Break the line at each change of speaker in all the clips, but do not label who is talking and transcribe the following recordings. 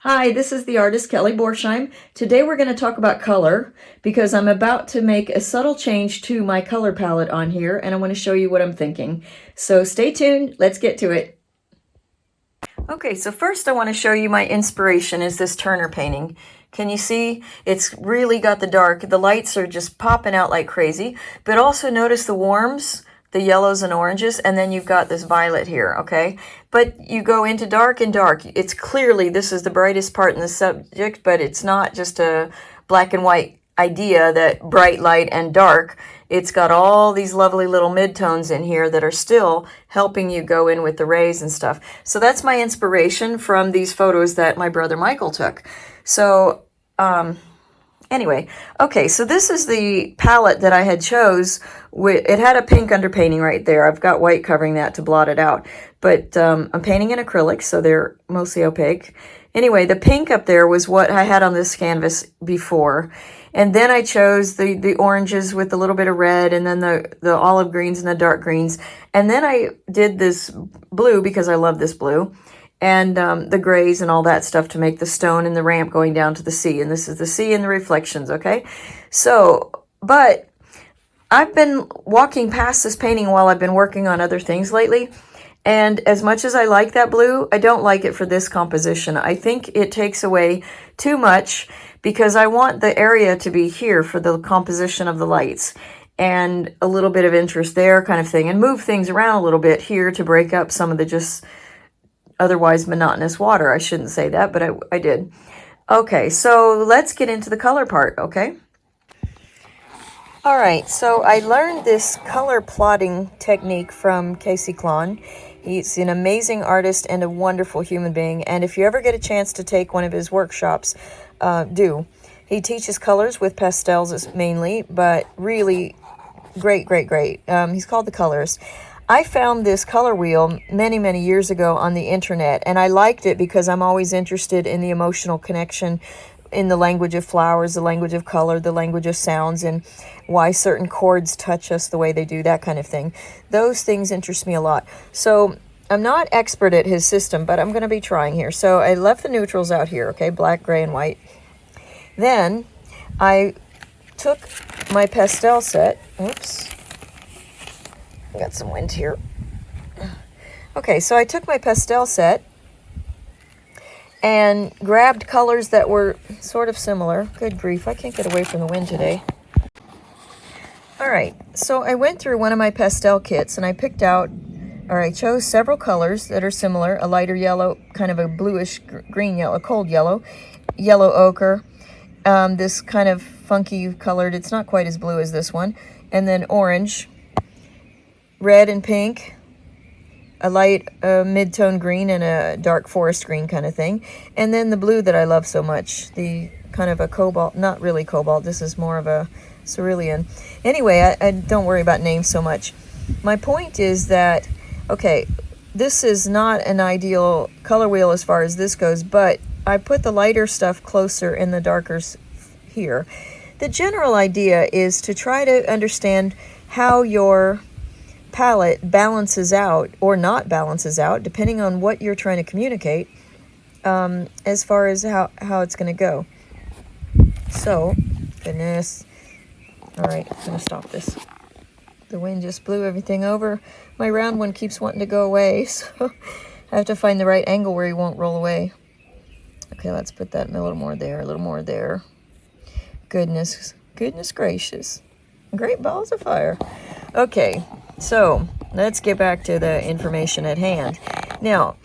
Hi, this is the artist Kelly Borsheim. Today we're going to talk about color because I'm about to make a subtle change to my color palette on here and I want to show you what I'm thinking. So stay tuned, let's get to it. Okay, so first I want to show you my inspiration is this Turner painting. Can you see? It's really got the dark. The lights are just popping out like crazy, but also notice the warms, the yellows and oranges, and then you've got this violet here, okay? But you go into dark and dark. It's clearly, this is the brightest part in the subject, but it's not just a black and white idea that bright light and dark. It's got all these lovely little midtones in here that are still helping you go in with the rays and stuff. So that's my inspiration from these photos that my brother Michael took. So, anyway, okay, so this is the palette that I had chose. It had a pink underpainting right there. I've got white covering that to blot it out. But I'm painting in acrylic, so they're mostly opaque. Anyway, the pink up there was what I had on this canvas before. And then I chose the oranges with a little bit of red, and then the olive greens and the dark greens. And then I did this blue because I love this blue. And the grays and all that stuff to make the stone and the ramp going down to the sea. And this is the sea and the reflections, okay? So, but I've been walking past this painting while I've been working on other things lately. And as much as I like that blue, I don't like it for this composition. I think it takes away too much because I want the area to be here for the composition of the lights and a little bit of interest there kind of thing, and move things around a little bit here to break up some of the just otherwise monotonous water. I shouldn't say that, but I did. Okay, so let's get into the color part, okay? All right, so I learned this color plotting technique from Casey Klahn. He's an amazing artist and a wonderful human being, and if you ever get a chance to take one of his workshops, do. He teaches colors with pastels mainly, but really great. He's called The Colorist. I found this color wheel many years ago on the internet, and I liked it because I'm always interested in the emotional connection in the language of flowers, the language of color, the language of sounds, and why certain chords touch us the way they do, that kind of thing. Those things interest me a lot. So I'm not expert at his system, but I'm going to be trying here. So I left the neutrals out here, okay, black, gray, and white. Then I took my pastel set. Oops. Got some wind here. Okay, so I took my pastel set and grabbed colors that were sort of similar. Good grief, I can't get away from the wind today. All right, so I went through one of my pastel kits and I picked out, or I chose several colors that are similar, a lighter yellow, kind of a bluish green yellow, a cold yellow, yellow ochre, this kind of funky colored, it's not quite as blue as this one, and then orange, red and pink, a light mid-tone green and a dark forest green kind of thing. And then the blue that I love so much, the kind of a cobalt, not really cobalt, this is more of a cerulean. Anyway, I don't worry about names so much. My point is that, okay, this is not an ideal color wheel as far as this goes, but I put the lighter stuff closer and the darkers here. The general idea is to try to understand how your palette balances out or not balances out, depending on what you're trying to communicate, as far as how it's going to go. So, goodness. All right, I'm going to stop this. The wind just blew everything over. My round one keeps wanting to go away, so I have to find the right angle where he won't roll away. Okay, let's put that in a little more there, a little more there. Goodness gracious. Great balls of fire. Okay, so let's get back to the information at hand. Now,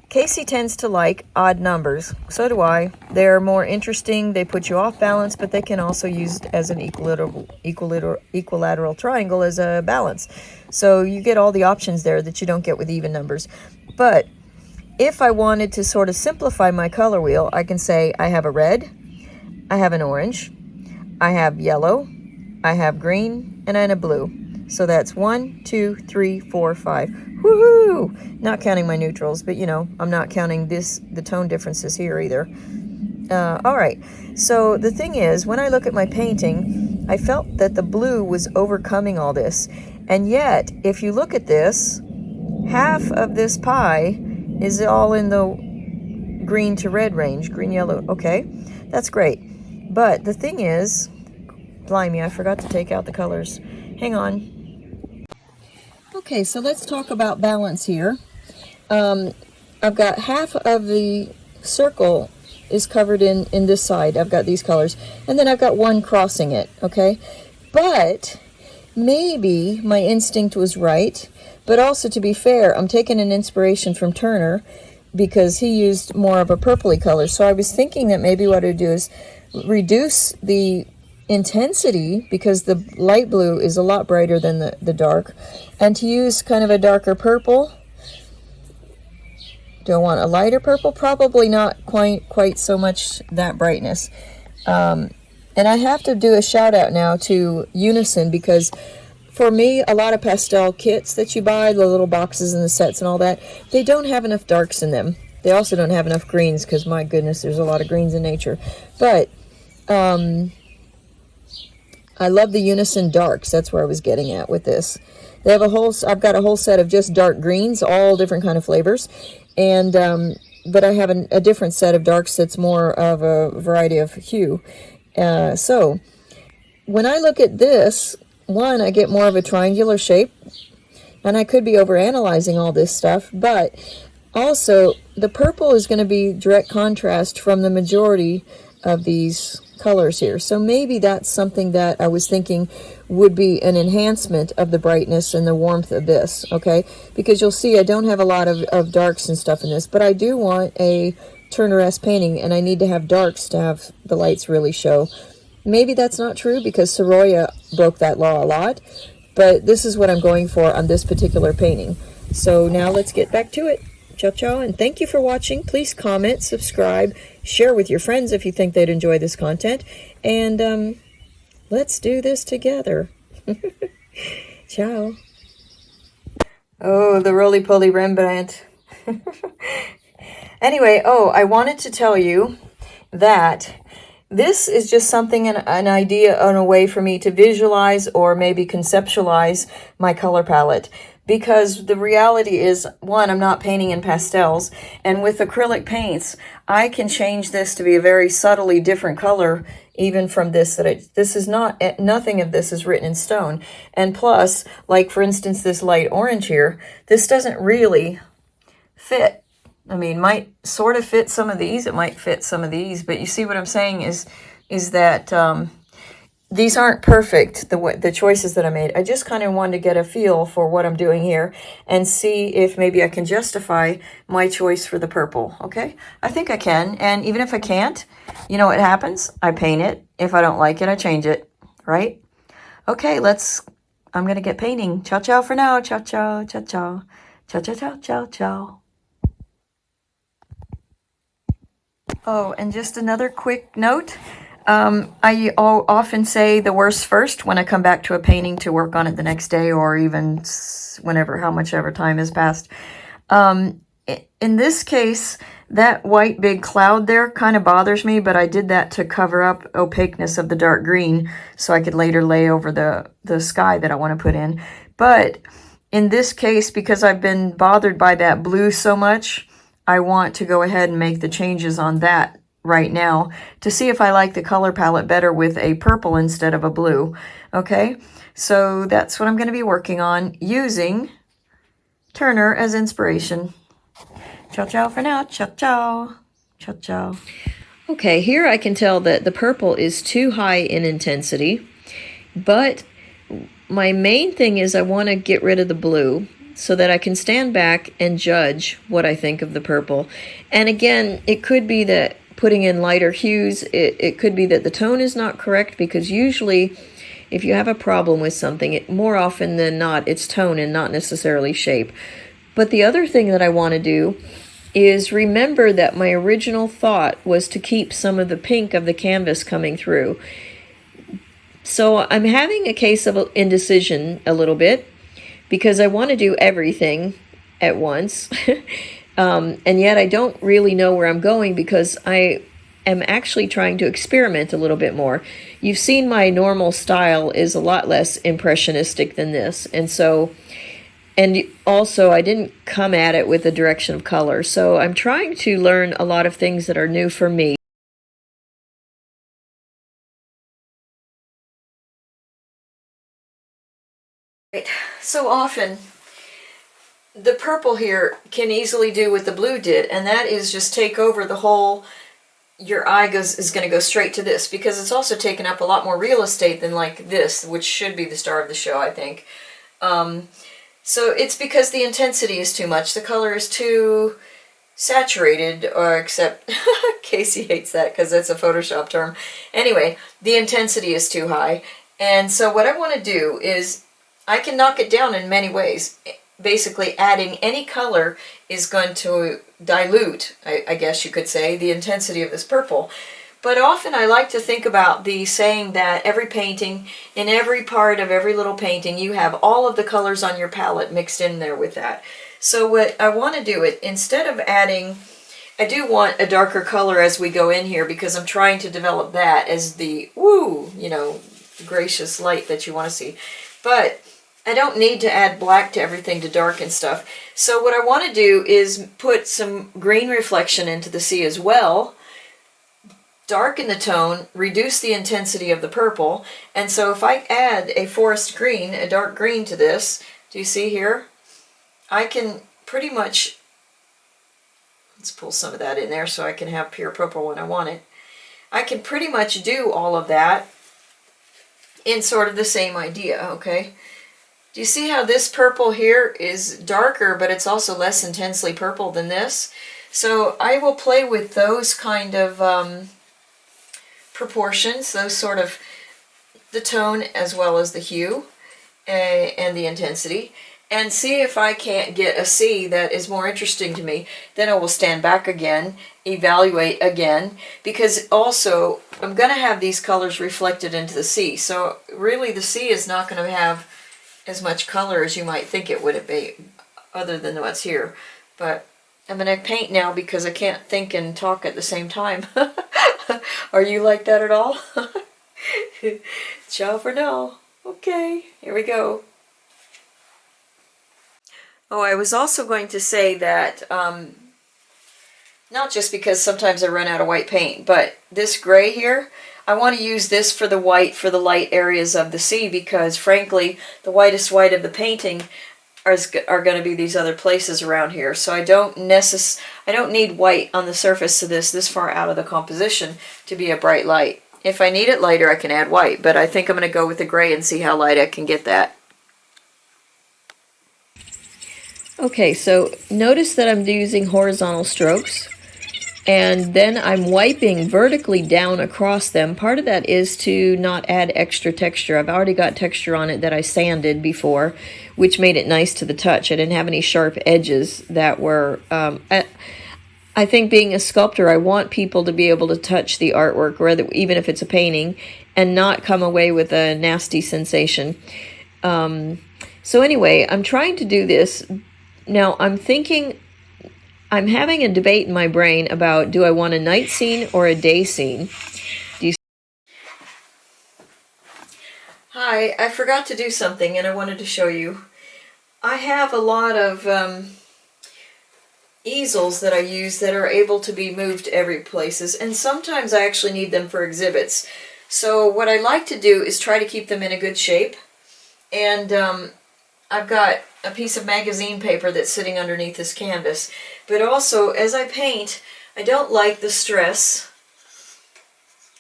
Casey tends to like odd numbers. So do I. They're more interesting. They put you off balance, but they can also use as an equilateral triangle as a balance. So you get all the options there that you don't get with even numbers. But if I wanted to sort of simplify my color wheel, I can say I have a red, I have an orange, I have yellow, I have green, and I have a blue. So that's 1, 2, 3, 4, 5. Woohoo! Not counting my neutrals, but you know, I'm not counting the tone differences here either. All right, so the thing is, when I look at my painting, I felt that the blue was overcoming all this. And yet, if you look at this, half of this pie is all in the green to red range, green, yellow. Okay, that's great. But the thing is, blimey, I forgot to take out the colors. Hang on. Okay, so let's talk about balance here. I've got half of the circle is covered in this side. I've got these colors. And then I've got one crossing it, okay? But maybe my instinct was right. But also, to be fair, I'm taking an inspiration from Turner because he used more of a purpley color. So I was thinking that maybe what I'd do is reduce the intensity, because the light blue is a lot brighter than the dark, and to use kind of a darker purple. Do I want a lighter purple? Probably not quite so much that brightness. And I have to do a shout out now to Unison, because for me, a lot of pastel kits that you buy, the little boxes and the sets and all that, they don't have enough darks in them. They also don't have enough greens, because my goodness, there's a lot of greens in nature. But I love the Unison darks. That's where I was getting at with this. They have I've got a whole set of just dark greens, all different kind of flavors. And but I have a different set of darks that's more of a variety of hue. So when I look at this, one, I get more of a triangular shape, and I could be overanalyzing all this stuff, but also the purple is going to be direct contrast from the majority of these colors here. So maybe that's something that I was thinking would be an enhancement of the brightness and the warmth of this, okay? Because you'll see I don't have a lot of darks and stuff in this, but I do want a Turner-esque painting, and I need to have darks to have the lights really show. Maybe that's not true, because Sorolla broke that law a lot, but this is what I'm going for on this particular painting. So now let's get back to it. Ciao, ciao, and thank you for watching. Please comment, subscribe, share with your friends if you think they'd enjoy this content, and let's do this together. Ciao. Oh, the roly-poly Rembrandt. Anyway, I wanted to tell you that this is just something, an idea, and a way for me to visualize or maybe conceptualize my color palette. Because the reality is, one, I'm not painting in pastels, and with acrylic paints, I can change this to be a very subtly different color, even from this. This is not, nothing of this is written in stone. And plus, like for instance, this light orange here, this doesn't really fit. I mean, might sort of fit some of these, it might fit some of these, but you see what I'm saying is that these aren't perfect, the choices that I made. I just kind of wanted to get a feel for what I'm doing here and see if maybe I can justify my choice for the purple, okay? I think I can, and even if I can't, you know what happens? I paint it. If I don't like it, I change it, right? Okay, I'm going to get painting. Ciao, ciao for now. Ciao, ciao, ciao, ciao. Ciao, ciao, ciao, ciao, ciao. Oh, and just another quick note. I often say the worst first when I come back to a painting to work on it the next day, or even how much ever time has passed. In this case, that white big cloud there kind of bothers me, but I did that to cover up opaqueness of the dark green so I could later lay over the sky that I want to put in. But in this case, because I've been bothered by that blue so much, I want to go ahead and make the changes on that right now to see if I like the color palette better with a purple instead of a blue. Okay, so that's what I'm going to be working on, using Turner as inspiration. Ciao, ciao for now. Ciao, ciao. Ciao, ciao. Okay, here I can tell that the purple is too high in intensity, but my main thing is I want to get rid of the blue so that I can stand back and judge what I think of the purple. And again, it could be that putting in lighter hues, it could be that the tone is not correct, because usually if you have a problem with something, more often than not, it's tone and not necessarily shape. But the other thing that I want to do is remember that my original thought was to keep some of the pink of the canvas coming through. So I'm having a case of indecision a little bit, because I want to do everything at once. And yet I don't really know where I'm going, because I am actually trying to experiment a little bit more. You've seen my normal style is a lot less impressionistic than this. And And also, I didn't come at it with the direction of color, so I'm trying to learn a lot of things that are new for me. So often, the purple here can easily do what the blue did, and that is just take over the whole. Your eye is going to go straight to this, because it's also taken up a lot more real estate than like this, which should be the star of the show, I think. So it's because the intensity is too much. The color is too saturated, or except Casey hates that because that's a Photoshop term. Anyway, the intensity is too high. And so what I want to do is I can knock it down in many ways. Basically, adding any color is going to dilute, I guess you could say, the intensity of this purple. But often I like to think about the saying that every painting, in every part of every little painting, you have all of the colors on your palette mixed in there with that. So what I want to do, instead of adding, I do want a darker color as we go in here, because I'm trying to develop that as the, woo, you know, gracious light that you want to see. But I don't need to add black to everything to darken stuff. So what I want to do is put some green reflection into the sea as well, darken the tone, reduce the intensity of the purple. And so if I add a forest green, a dark green to this, do you see here? I can pretty much, let's pull some of that in there so I can have pure purple when I want it. I can pretty much do all of that in sort of the same idea, okay? Do you see how this purple here is darker, but it's also less intensely purple than this? So I will play with those kind of proportions, those sort of the tone as well as the hue and the intensity, and see if I can't get a sea that is more interesting to me. Then I will stand back again, evaluate again, because also I'm going to have these colors reflected into the sea. So really the sea is not going to have as much color as you might think it would be, other than what's here. But I'm going to paint now because I can't think and talk at the same time. Are you like that at all? Ciao for now. Okay, here we go. Oh, I was also going to say that, not just because sometimes I run out of white paint, but this gray here, I want to use this for the white for the light areas of the sea, because frankly, the whitest white of the painting are going to be these other places around here. So I don't need white on the surface of this far out of the composition to be a bright light. If I need it lighter, I can add white, but I think I'm going to go with the gray and see how light I can get that. Okay, so notice that I'm using horizontal strokes, and then I'm wiping vertically down across them. Part of that is to not add extra texture. I've already got texture on it that I sanded before, which made it nice to the touch. I didn't have any sharp edges that were... I think being a sculptor, I want people to be able to touch the artwork, even if it's a painting, and not come away with a nasty sensation. So anyway, I'm trying to do this. Now I'm having a debate in my brain about, do I want a night scene or a day scene? Hi, I forgot to do something and I wanted to show you. I have a lot of easels that I use that are able to be moved to every places, and sometimes I actually need them for exhibits. So what I like to do is try to keep them in a good shape, and I've got a piece of magazine paper that's sitting underneath this canvas. But also, as I paint, I don't like the stress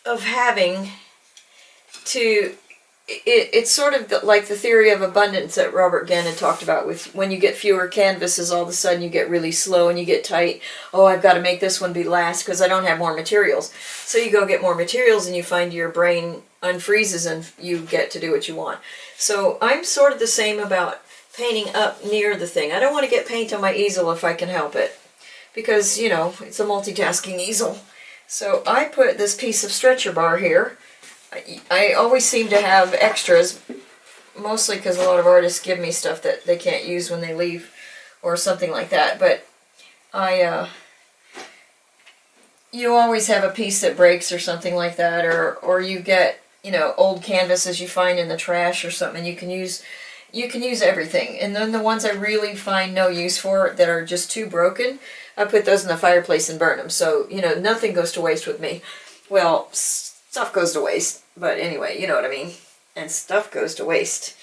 of having to... It's sort of like the theory of abundance that Robert Gann had talked about, with when you get fewer canvases, all of a sudden you get really slow and you get tight. Oh, I've got to make this one be last because I don't have more materials. So you go get more materials and you find your brain unfreezes and you get to do what you want. So I'm sort of the same about painting up near the thing. I don't want to get paint on my easel if I can help it, because, you know, it's a multitasking easel. So I put this piece of stretcher bar here. I always seem to have extras, mostly because a lot of artists give me stuff that they can't use when they leave or something like that. But you always have a piece that breaks or something like that, or you get, you know, old canvases you find in the trash or something. You can use you can use everything. And then the ones I really find no use for that are just too broken, I put those in the fireplace and burn them. So, you know, nothing goes to waste with me. Well, stuff goes to waste, but anyway, you know what I mean. And stuff goes to waste.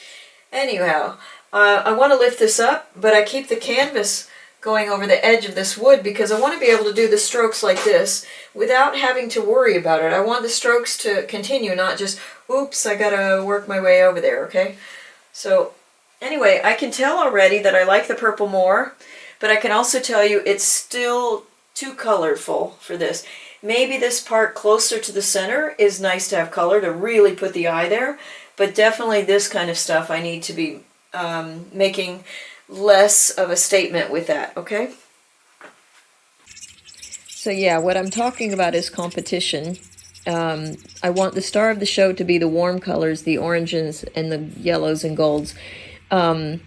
Anyhow, I want to lift this up, but I keep the canvas going over the edge of this wood because I want to be able to do the strokes like this without having to worry about it. I want the strokes to continue, not just, oops, I gotta work my way over there, okay? So anyway, I can tell already that I like the purple more, but I can also tell you it's still too colorful for this. Maybe this part closer to the center is nice to have color to really put the eye there, but definitely this kind of stuff I need to be making less of a statement with that, okay? So yeah, what I'm talking about is competition. I want the star of the show to be the warm colors, the oranges and the yellows and golds. And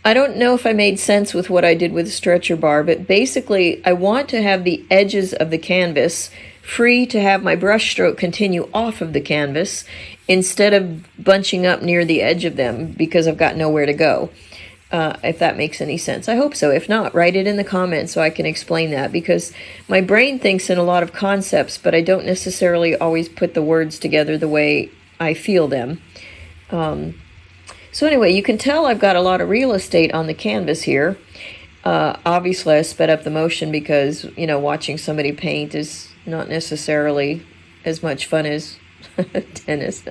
I don't know if I made sense with what I did with the stretcher bar, but basically I want to have the edges of the canvas free to have my brush stroke continue off of the canvas instead of bunching up near the edge of them because I've got nowhere to go. If that makes any sense. I hope so. If not, write it in the comments so I can explain that, because my brain thinks in a lot of concepts, but I don't necessarily always put the words together the way I feel them. So anyway, you can tell I've got a lot of real estate on the canvas here. Obviously, I sped up the motion because, you know, watching somebody paint is not necessarily as much fun as tennis.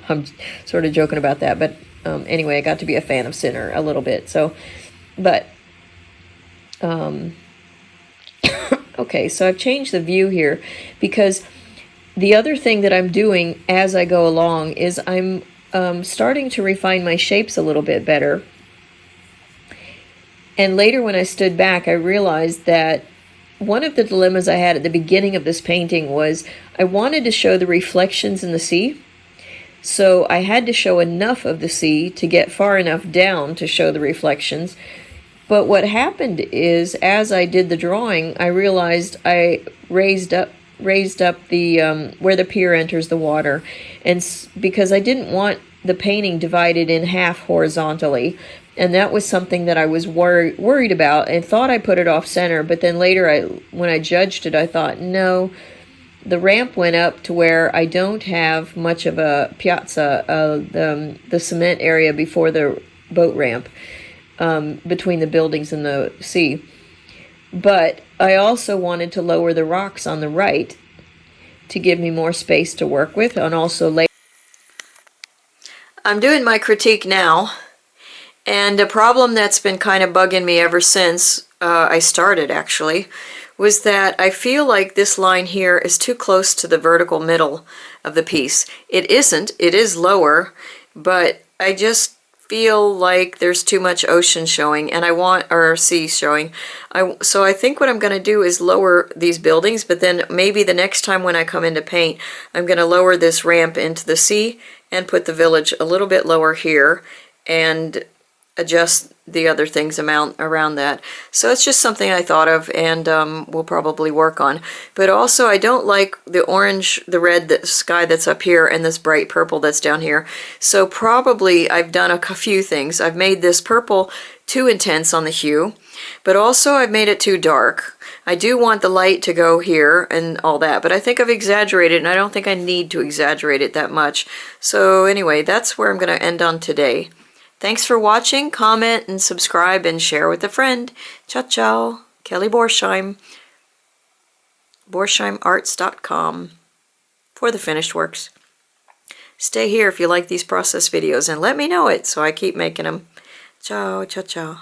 I'm sort of joking about that, but anyway, I got to be a fan of Sinner a little bit. So, but okay, so I've changed the view here because the other thing that I'm doing as I go along is I'm starting to refine my shapes a little bit better. And later when I stood back, I realized that one of the dilemmas I had at the beginning of this painting was I wanted to show the reflections in the sea. So I had to show enough of the sea to get far enough down to show the reflections. But what happened is, as I did the drawing, I realized I raised up the where the pier enters the water, and because I didn't want the painting divided in half horizontally, and that was something that I was worried about and thought I put it off center. But then later, when I judged it, I thought, no, the ramp went up to where I don't have much of a piazza, the cement area before the boat ramp, between the buildings and the sea. But I also wanted to lower the rocks on the right to give me more space to work with, and also later. I'm doing my critique now, and a problem that's been kind of bugging me ever since I started, actually, was that I feel like this line here is too close to the vertical middle of the piece. It isn't, it is lower, but I just feel like there's too much ocean showing, and I want, or sea showing. So I think what I'm going to do is lower these buildings, but then maybe the next time when I come in to paint, I'm going to lower this ramp into the sea and put the village a little bit lower here and adjust the other things around that. So it's just something I thought of, and we'll probably work on. But also, I don't like the orange, the red sky that's up here and this bright purple that's down here. So probably I've done a few things. I've made this purple too intense on the hue, but also I've made it too dark. I do want the light to go here and all that, but I think I've exaggerated, and I don't think I need to exaggerate it that much. So anyway, that's where I'm going to end on today. Thanks for watching. Comment and subscribe and share with a friend. Ciao, ciao. Kelly Borsheim. Borsheimarts.com for the finished works. Stay here if you like these process videos and let me know it so I keep making them. Ciao, ciao, ciao.